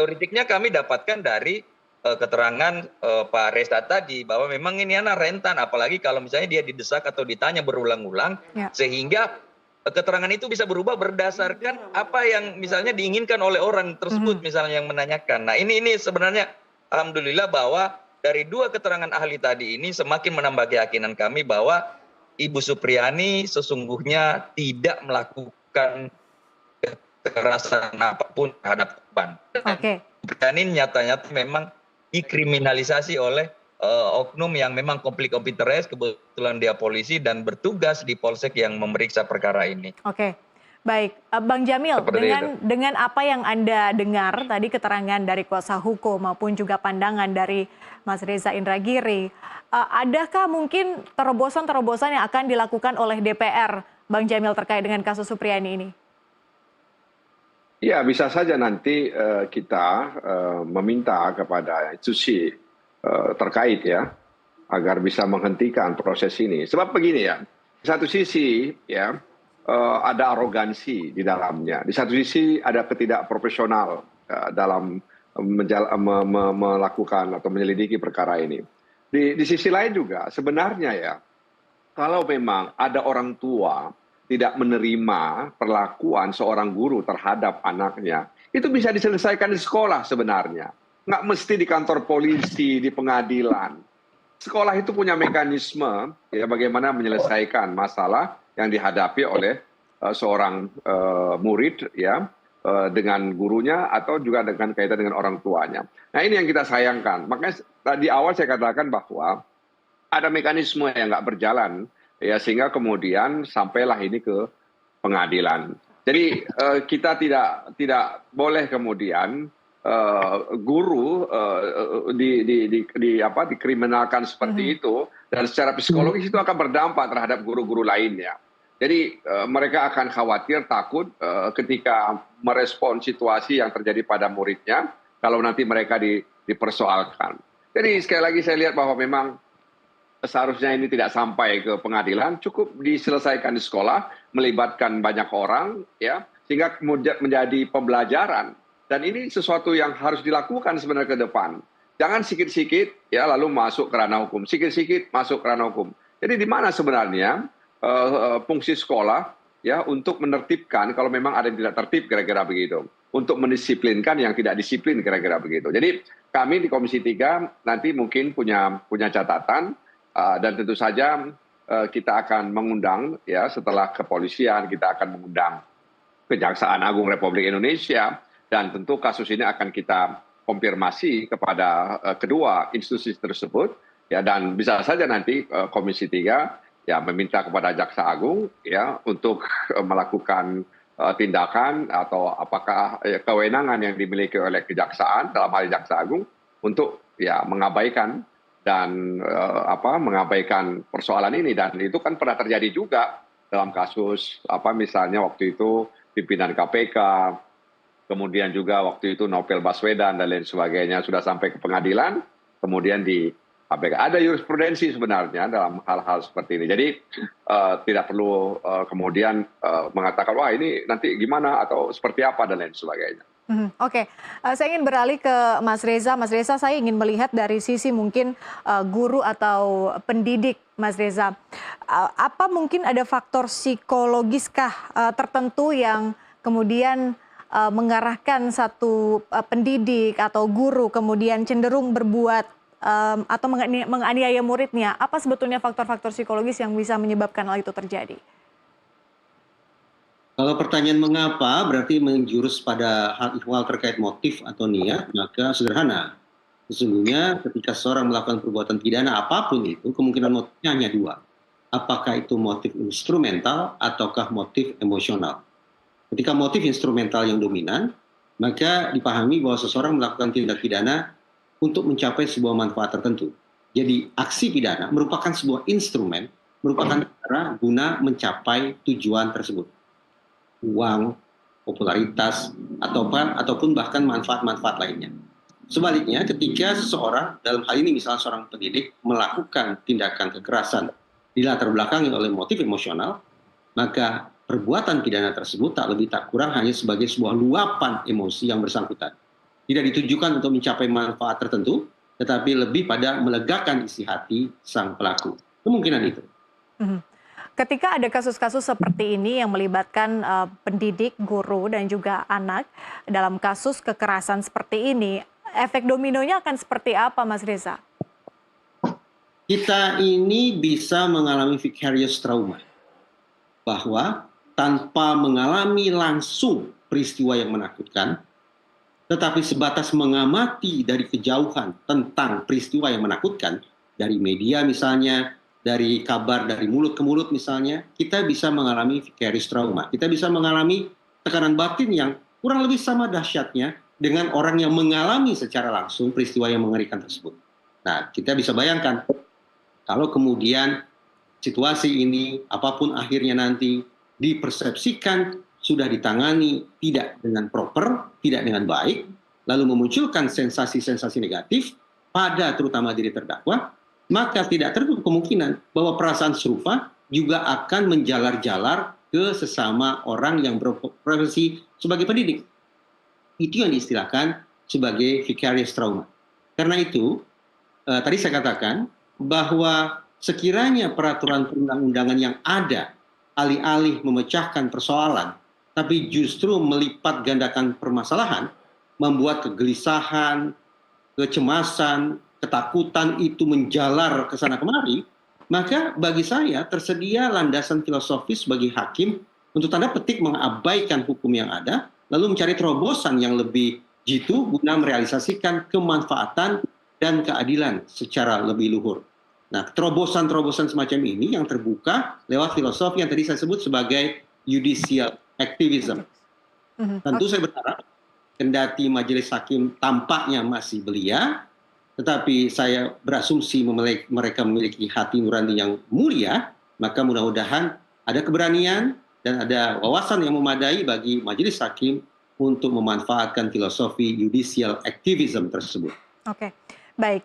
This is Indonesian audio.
teoretiknya kami dapatkan dari keterangan Pak Reza tadi bahwa memang ini anak rentan, apalagi kalau misalnya dia didesak atau ditanya berulang-ulang, sehingga keterangan itu bisa berubah berdasarkan apa yang misalnya diinginkan oleh orang tersebut, misalnya yang menanyakan. Nah ini sebenarnya alhamdulillah bahwa dari dua keterangan ahli tadi ini semakin menambah keyakinan kami bahwa Ibu Supriyani sesungguhnya tidak melakukan kekerasan apapun terhadap korban. Supriyani nyata-nyata memang dikriminalisasi oleh oknum yang memang konflik of interest, kebetulan dia polisi dan bertugas di polsek yang memeriksa perkara ini. Oke, baik. Bang Jamil, dengan apa yang Anda dengar tadi keterangan dari kuasa hukum maupun juga pandangan dari Mas Reza Indragiri, adakah mungkin terobosan-terobosan yang akan dilakukan oleh DPR, Bang Jamil, terkait dengan kasus Supriyani ini? Ya, bisa saja nanti kita meminta kepada institusi terkait ya, agar bisa menghentikan proses ini. Sebab begini ya, di satu sisi ya ada arogansi di dalamnya, di satu sisi ada ketidakprofesional dalam melakukan atau menyelidiki perkara ini. Di sisi lain juga sebenarnya ya, kalau memang ada orang tua tidak menerima perlakuan seorang guru terhadap anaknya, itu bisa diselesaikan di sekolah sebenarnya. Nggak mesti di kantor polisi, di pengadilan. Sekolah itu punya mekanisme ya bagaimana menyelesaikan masalah yang dihadapi oleh seorang murid ya dengan gurunya atau juga dengan kaitan dengan orang tuanya. Nah ini yang kita sayangkan. Makanya di awal saya katakan bahwa ada mekanisme yang nggak berjalan ya sehingga kemudian sampailah ini ke pengadilan. Jadi kita tidak boleh kemudian guru dikriminalkan seperti itu dan secara psikologis itu akan berdampak terhadap guru-guru lainnya. Jadi mereka akan khawatir, takut ketika merespon situasi yang terjadi pada muridnya kalau nanti mereka dipersoalkan. Jadi sekali lagi saya lihat bahwa memang seharusnya ini tidak sampai ke pengadilan, cukup diselesaikan di sekolah, melibatkan banyak orang, ya, sehingga menjadi pembelajaran. Dan ini sesuatu yang harus dilakukan sebenarnya ke depan. Jangan sikit-sikit, ya, lalu masuk ke ranah hukum. Sikit-sikit masuk ke ranah hukum. Jadi di mana sebenarnya fungsi sekolah, ya, untuk menertibkan kalau memang ada yang tidak tertib, kira-kira begitu. Untuk mendisiplinkan yang tidak disiplin, kira-kira begitu. Jadi kami di Komisi 3 nanti mungkin punya catatan. Dan tentu saja kita akan mengundang ya setelah kepolisian kita akan mengundang Kejaksaan Agung Republik Indonesia dan tentu kasus ini akan kita konfirmasi kepada kedua institusi tersebut ya dan bisa saja nanti Komisi 3 ya meminta kepada Jaksa Agung ya untuk melakukan tindakan atau apakah kewenangan yang dimiliki oleh kejaksaan dalam hal Jaksa Agung untuk ya mengabaikan dan mengabaikan persoalan ini dan itu kan pernah terjadi juga dalam kasus misalnya waktu itu pimpinan KPK, kemudian juga waktu itu Novel Baswedan dan lain sebagainya sudah sampai ke pengadilan, kemudian di KPK ada jurisprudensi sebenarnya dalam hal-hal seperti ini. Jadi tidak perlu kemudian mengatakan wah ini nanti gimana atau seperti apa dan lain sebagainya. Oke, saya ingin beralih ke Mas Reza. Mas Reza, saya ingin melihat dari sisi mungkin guru atau pendidik, Mas Reza. Apa mungkin ada faktor psikologiskah tertentu yang kemudian mengarahkan satu pendidik atau guru kemudian cenderung berbuat atau menganiaya muridnya? Apa sebetulnya faktor-faktor psikologis yang bisa menyebabkan hal itu terjadi? Kalau pertanyaan mengapa berarti menjurus pada hal ihwal terkait motif atau niat, maka sederhana. Sesungguhnya ketika seorang melakukan perbuatan pidana apapun itu, kemungkinan motifnya hanya dua. Apakah itu motif instrumental ataukah motif emosional. Ketika motif instrumental yang dominan, maka dipahami bahwa seseorang melakukan tindak pidana untuk mencapai sebuah manfaat tertentu. Jadi aksi pidana merupakan sebuah instrumen, merupakan cara guna mencapai tujuan tersebut. Uang, popularitas, ataupun bahkan manfaat-manfaat lainnya. Sebaliknya, ketika seseorang, dalam hal ini misalnya seorang pendidik, melakukan tindakan kekerasan dilatar belakangi oleh motif emosional, maka perbuatan pidana tersebut tak lebih tak kurang hanya sebagai sebuah luapan emosi yang bersangkutan. Tidak ditujukan untuk mencapai manfaat tertentu, tetapi lebih pada melegakan isi hati sang pelaku. Kemungkinan itu. Ketika ada kasus-kasus seperti ini yang melibatkan pendidik, guru, dan juga anak dalam kasus kekerasan seperti ini, efek dominonya akan seperti apa, Mas Reza? Kita ini bisa mengalami vicarious trauma, bahwa tanpa mengalami langsung peristiwa yang menakutkan, tetapi sebatas mengamati dari kejauhan tentang peristiwa yang menakutkan, dari media misalnya, dari kabar dari mulut ke mulut misalnya, kita bisa mengalami vicarious trauma. Kita bisa mengalami tekanan batin yang kurang lebih sama dahsyatnya dengan orang yang mengalami secara langsung peristiwa yang mengerikan tersebut. Nah, kita bisa bayangkan, kalau kemudian situasi ini, apapun akhirnya nanti, dipersepsikan sudah ditangani tidak dengan proper, tidak dengan baik, lalu memunculkan sensasi-sensasi negatif pada terutama diri terdakwa, maka tidak tertutup kemungkinan bahwa perasaan serupa juga akan menjalar-jalar ke sesama orang yang berprofesi sebagai pendidik. Itu yang diistilahkan sebagai vicarious trauma. Karena itu, tadi saya katakan bahwa sekiranya peraturan perundang-undangan yang ada alih-alih memecahkan persoalan, tapi justru melipat gandakan permasalahan, membuat kegelisahan, kecemasan, ketakutan itu menjalar ke sana kemari, maka bagi saya tersedia landasan filosofis bagi hakim untuk tanda petik mengabaikan hukum yang ada, lalu mencari terobosan yang lebih jitu guna merealisasikan kemanfaatan dan keadilan secara lebih luhur. Nah, terobosan-terobosan semacam ini yang terbuka lewat filosofi yang tadi saya sebut sebagai judicial activism. Tentu saya berharap, kendati majelis hakim tampaknya masih belia, tetapi saya berasumsi mereka memiliki hati nurani yang mulia, maka mudah-mudahan ada keberanian dan ada wawasan yang memadai bagi majelis hakim untuk memanfaatkan filosofi judicial activism tersebut. Oke, baik.